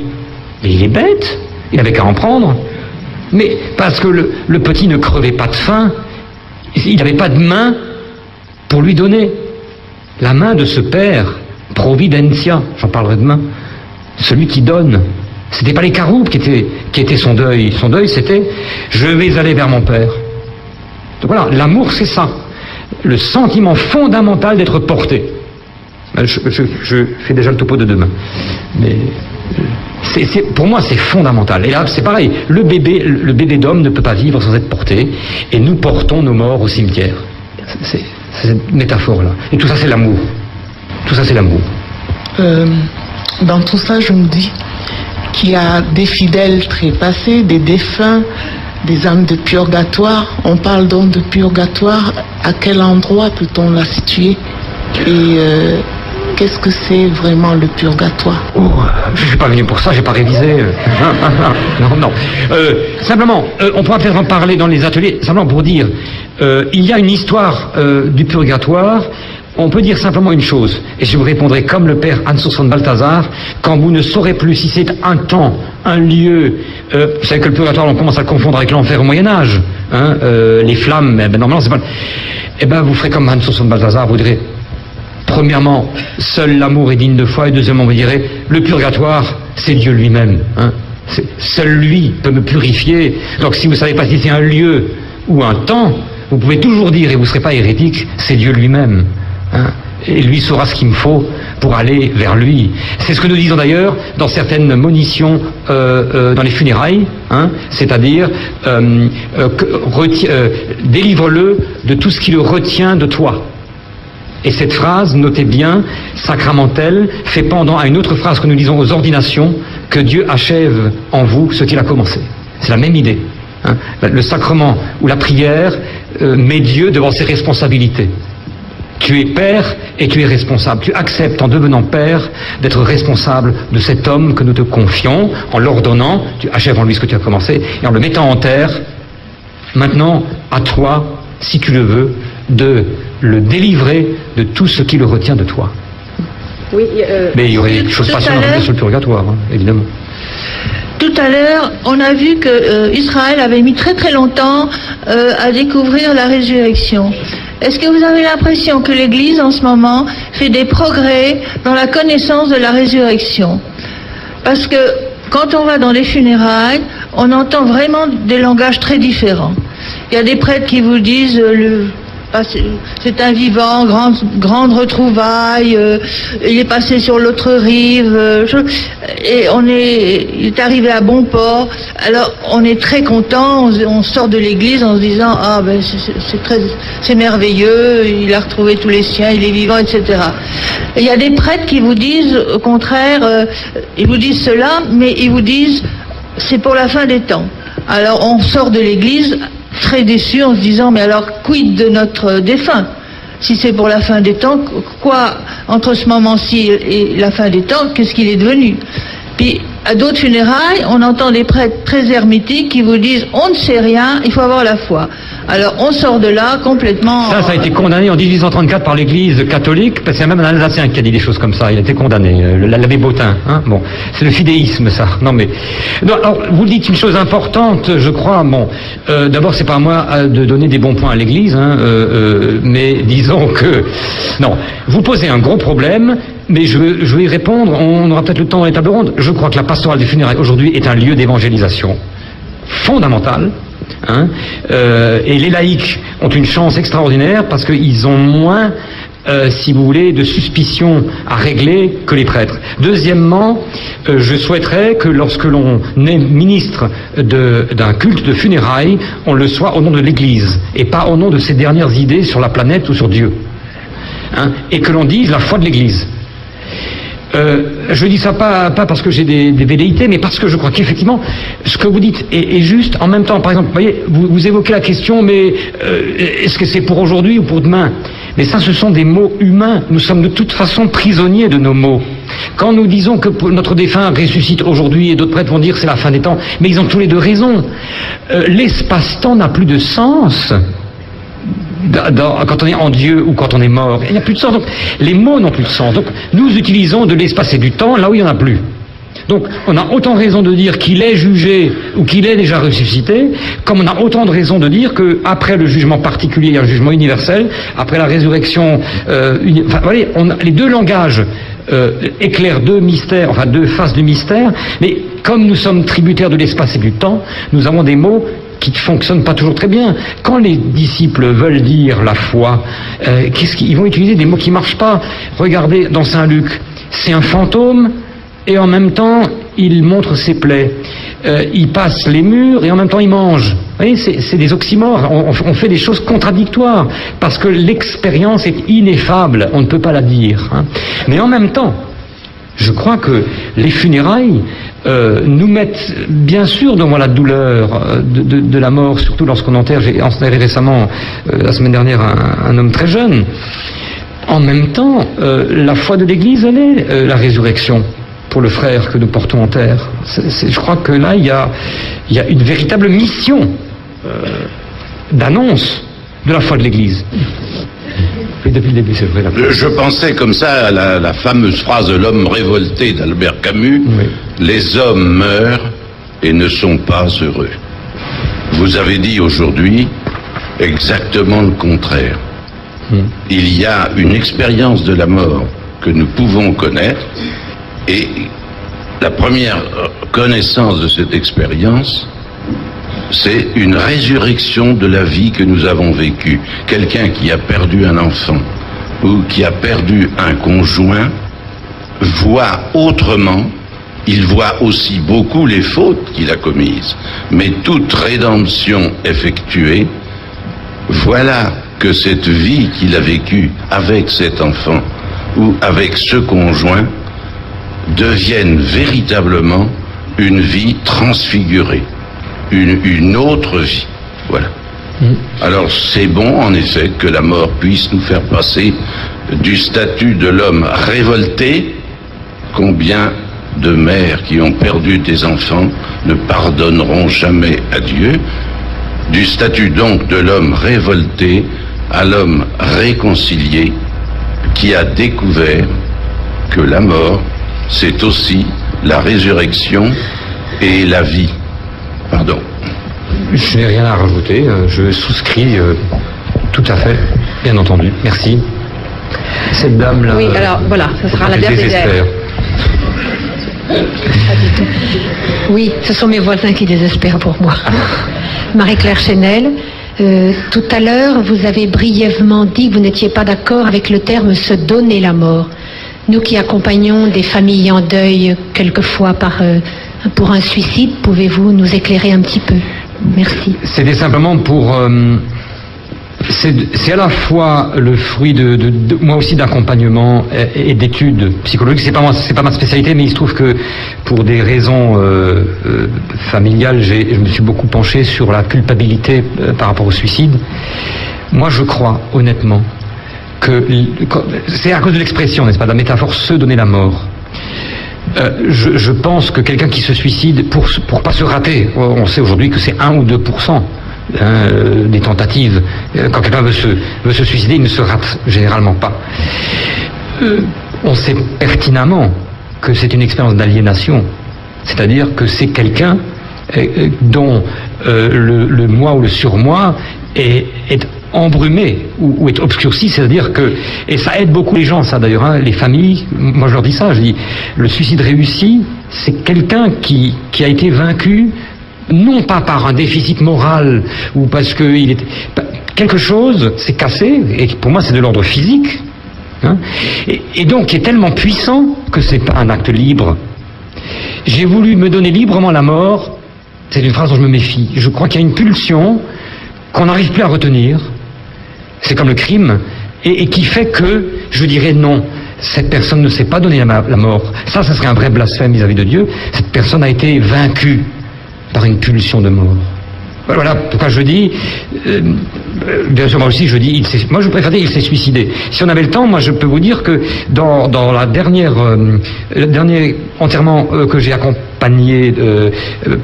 il est bête. Il n'avait qu'à en prendre. Mais parce que le petit ne crevait pas de faim, il n'avait pas de main pour lui donner. La main de ce père, providentia, j'en parlerai demain, celui qui donne. C'était pas les caroubes qui étaient son deuil. Son deuil, c'était « je vais aller vers mon père ». Donc voilà, l'amour, c'est ça. Le sentiment fondamental d'être porté. Je fais déjà le topo de demain. Mais pour moi, c'est fondamental. Et là, c'est pareil. Le bébé d'homme ne peut pas vivre sans être porté. Et nous portons nos morts au cimetière. C'est cette métaphore-là. Et tout ça, c'est l'amour. Tout ça, c'est l'amour. Dans tout ça, je me dis qu'il y a des fidèles trépassés, des défunts, des âmes de purgatoire. On parle donc de purgatoire. À quel endroit peut-on la situer? Et qu'est-ce que c'est vraiment le purgatoire? Oh, je ne suis pas venu pour ça, j'ai pas révisé. Non. Simplement, on pourra peut-être en parler dans les ateliers, simplement pour dire, il y a une histoire du purgatoire. On peut dire simplement une chose, et je vous répondrai comme le père Hans von Balthasar, quand vous ne saurez plus si c'est un temps, un lieu, vous savez que le purgatoire, on commence à le confondre avec l'enfer au Moyen-Âge, hein, les flammes, normalement, c'est pas... Eh ben, vous ferez comme Hans von Balthasar, vous direz, premièrement, seul l'amour est digne de foi, et deuxièmement, vous direz, le purgatoire, c'est Dieu lui-même, hein. Seul lui peut me purifier. Donc si vous ne savez pas si c'est un lieu ou un temps, vous pouvez toujours dire, et vous ne serez pas hérétique, c'est Dieu lui-même. Hein, et lui saura ce qu'il me faut pour aller vers lui. C'est ce que nous disons d'ailleurs dans certaines monitions dans les funérailles, hein, c'est-à-dire délivre-le de tout ce qui le retient de toi. Et cette phrase, notez bien, sacramentelle, fait pendant à une autre phrase que nous disons aux ordinations, que Dieu achève en vous ce qu'il a commencé. C'est la même idée. Hein. Le sacrement ou la prière met Dieu devant ses responsabilités. Tu es père et tu es responsable. Tu acceptes en devenant père d'être responsable de cet homme que nous te confions, en l'ordonnant, tu achèves en lui ce que tu as commencé, et en le mettant en terre, maintenant, à toi, si tu le veux, de le délivrer de tout ce qui le retient de toi. Oui, mais il y aurait des choses passionnantes à dire sur le purgatoire, hein, évidemment. Tout à l'heure, on a vu que Israël avait mis très très longtemps à découvrir la résurrection. Est-ce que vous avez l'impression que l'Église en ce moment fait des progrès dans la connaissance de la résurrection? Parce que quand on va dans les funérailles, on entend vraiment des langages très différents. Il y a des prêtres qui vous disent c'est un vivant, grande retrouvaille, il est passé sur l'autre rive, et il est arrivé à bon port. Alors on est très content, on sort de l'église en se disant c'est merveilleux, il a retrouvé tous les siens, il est vivant, etc. Et il y a des prêtres qui vous disent au contraire, ils vous disent cela, mais ils vous disent c'est pour la fin des temps. Alors on sort de l'église très déçu en se disant mais alors quid de notre défunt? Si c'est pour la fin des temps, quoi entre ce moment-ci et la fin des temps, qu'est-ce qu'il est devenu? Puis à d'autres funérailles, on entend des prêtres très hermétiques qui vous disent on ne sait rien, il faut avoir la foi. Alors on sort de là complètement... Ça a été condamné en 1834 par l'Église catholique, parce qu'il y a même un Alsacien qui a dit des choses comme ça, il a été condamné, l'abbé Bottin. Hein, bon, c'est le fidéisme, ça. Non mais, non, alors, vous dites une chose importante, je crois. Bon, d'abord c'est pas à moi de donner des bons points à l'Église, hein, mais disons que non, vous posez un gros problème. Mais je vais y répondre, on aura peut-être le temps dans les tables rondes. Je crois que la pastorale des funérailles aujourd'hui est un lieu d'évangélisation fondamental. Hein, et les laïcs ont une chance extraordinaire parce qu'ils ont moins, si vous voulez, de suspicions à régler que les prêtres. Deuxièmement, je souhaiterais que lorsque l'on est ministre d'un culte de funérailles, on le soit au nom de l'Église et pas au nom de ses dernières idées sur la planète ou sur Dieu. Hein, et que l'on dise la foi de l'Église. Je dis ça pas parce que j'ai des velléités, mais parce que je crois qu'effectivement, ce que vous dites est juste. En même temps, par exemple, vous évoquez la question, mais est-ce que c'est pour aujourd'hui ou pour demain? Mais ça, ce sont des mots humains. Nous sommes de toute façon prisonniers de nos mots. Quand nous disons que notre défunt ressuscite aujourd'hui, et d'autres prêtres vont dire que c'est la fin des temps, mais ils ont tous les deux raison. L'espace-temps n'a plus de sens. Quand on est en Dieu ou quand on est mort, il n'y a plus de sens. Donc, les mots n'ont plus de sens. Donc, nous utilisons de l'espace et du temps là où il n'y en a plus. Donc, on a autant raison de dire qu'il est jugé ou qu'il est déjà ressuscité, comme on a autant de raison de dire qu'après le jugement particulier, il y a un jugement universel, après la résurrection, enfin, voyez, les deux langages éclairent deux mystères, enfin deux faces du mystère, mais comme nous sommes tributaires de l'espace et du temps, nous avons des mots qui ne fonctionnent pas toujours très bien. Quand les disciples veulent dire la foi, ils vont utiliser des mots qui ne marchent pas. Regardez dans Saint Luc, c'est un fantôme et en même temps il montre ses plaies. Il passe les murs et en même temps il mange. Vous voyez, c'est des oxymores. On fait des choses contradictoires parce que l'expérience est ineffable. On ne peut pas la dire. Hein. Mais en même temps, je crois que les funérailles nous mettent bien sûr devant la douleur de la mort, surtout lorsqu'on enterre. J'ai enterré récemment, la semaine dernière, un homme très jeune. En même temps, la foi de l'Église, elle est la résurrection pour le frère que nous portons en terre. Je crois que là, il y a une véritable mission d'annonce de la foi de l'Église. Et depuis le début, c'est vrai. Je pensais comme ça à la fameuse phrase de l'homme révolté d'Albert Camus. Oui. Les hommes meurent et ne sont pas heureux. Vous avez dit aujourd'hui exactement le contraire. Il y a une expérience de la mort que nous pouvons connaître et la première connaissance de cette expérience, c'est une résurrection de la vie que nous avons vécue. Quelqu'un qui a perdu un enfant ou qui a perdu un conjoint voit autrement, il voit aussi beaucoup les fautes qu'il a commises, mais toute rédemption effectuée, voilà que cette vie qu'il a vécue avec cet enfant ou avec ce conjoint devienne véritablement une vie transfigurée. Une autre vie. Voilà. Alors c'est bon en effet que la mort puisse nous faire passer du statut de l'homme révolté. Combien de mères qui ont perdu des enfants ne pardonneront jamais à Dieu, du statut donc de l'homme révolté à l'homme réconcilié qui a découvert que la mort c'est aussi la résurrection et la vie. Pardon. Je n'ai rien à rajouter, je souscris tout à fait, bien entendu. Merci. Cette dame-là... Oui, alors voilà, ce sera la dernière. Oui, ce sont mes voisins qui désespèrent pour moi. Marie-Claire Chenel, tout à l'heure, vous avez brièvement dit que vous n'étiez pas d'accord avec le terme « se donner la mort ». Nous qui accompagnons des familles en deuil, quelquefois pour un suicide, pouvez-vous nous éclairer un petit peu? Merci. C'était simplement pour... c'est à la fois le fruit de moi aussi d'accompagnement et d'études psychologiques. C'est pas ma spécialité, mais il se trouve que pour des raisons familiales, je me suis beaucoup penché sur la culpabilité par rapport au suicide. Moi, je crois honnêtement que c'est à cause de l'expression, n'est-ce pas, de la métaphore, se donner la mort. Je pense que quelqu'un qui se suicide, pour pas se rater, on sait aujourd'hui que c'est 1 ou 2% des tentatives. Quand quelqu'un veut se suicider, il ne se rate généralement pas. On sait pertinemment que c'est une expérience d'aliénation. C'est-à-dire que c'est quelqu'un dont le moi ou le surmoi est embrumé ou est obscurci, c'est-à-dire que, et ça aide beaucoup les gens, ça d'ailleurs, hein, les familles, moi je leur dis ça, je dis, le suicide réussi, c'est quelqu'un qui a été vaincu, non pas par un déficit moral, ou parce que quelque chose s'est cassé, et pour moi c'est de l'ordre physique, hein, et donc qui est tellement puissant que c'est pas un acte libre. J'ai voulu me donner librement la mort, c'est une phrase dont je me méfie, je crois qu'il y a une pulsion qu'on n'arrive plus à retenir, c'est comme le crime, et qui fait que je dirais non, cette personne ne s'est pas donné la mort. Ça serait un vrai blasphème vis-à-vis de Dieu. Cette personne a été vaincue par une pulsion de mort. Voilà pourquoi je dis, bien sûr moi aussi je dis, moi je préfère dire il s'est suicidé. Si on avait le temps, moi je peux vous dire que dans le dernier enterrement que j'ai accompagné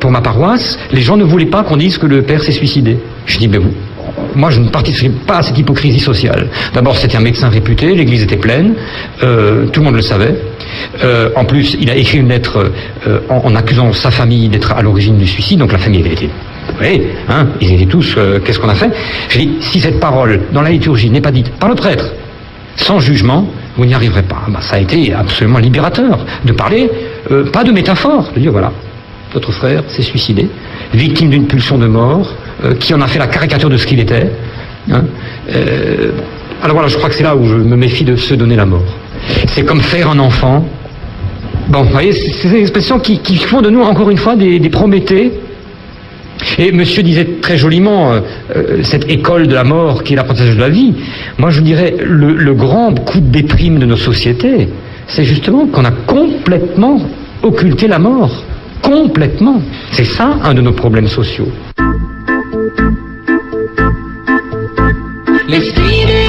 pour ma paroisse, les gens ne voulaient pas qu'on dise que le père s'est suicidé. Je dis, mais moi je ne participe pas à cette hypocrisie sociale. D'abord c'était un médecin réputé, l'église était pleine, tout le monde le savait. En plus il a écrit une lettre en accusant sa famille d'être à l'origine du suicide, donc la famille avait été... Oui, hein, ils étaient tous, qu'est-ce qu'on a fait? J'ai dit, si cette parole dans la liturgie n'est pas dite par le prêtre, sans jugement, vous n'y arriverez pas. Ça a été absolument libérateur de parler, pas de métaphore, de dire voilà, votre frère s'est suicidé, victime d'une pulsion de mort, qui en a fait la caricature de ce qu'il était. Hein, alors voilà, je crois que c'est là où je me méfie de se donner la mort. C'est comme faire un enfant. Bon, vous voyez, c'est des expressions qui font de nous, encore une fois, des Prométhées. Et monsieur disait très joliment cette école de la mort qui est l'apprentissage de la vie. Moi je dirais le grand coup de déprime de nos sociétés, c'est justement qu'on a complètement occulté la mort. Complètement. C'est ça un de nos problèmes sociaux. L'esprit de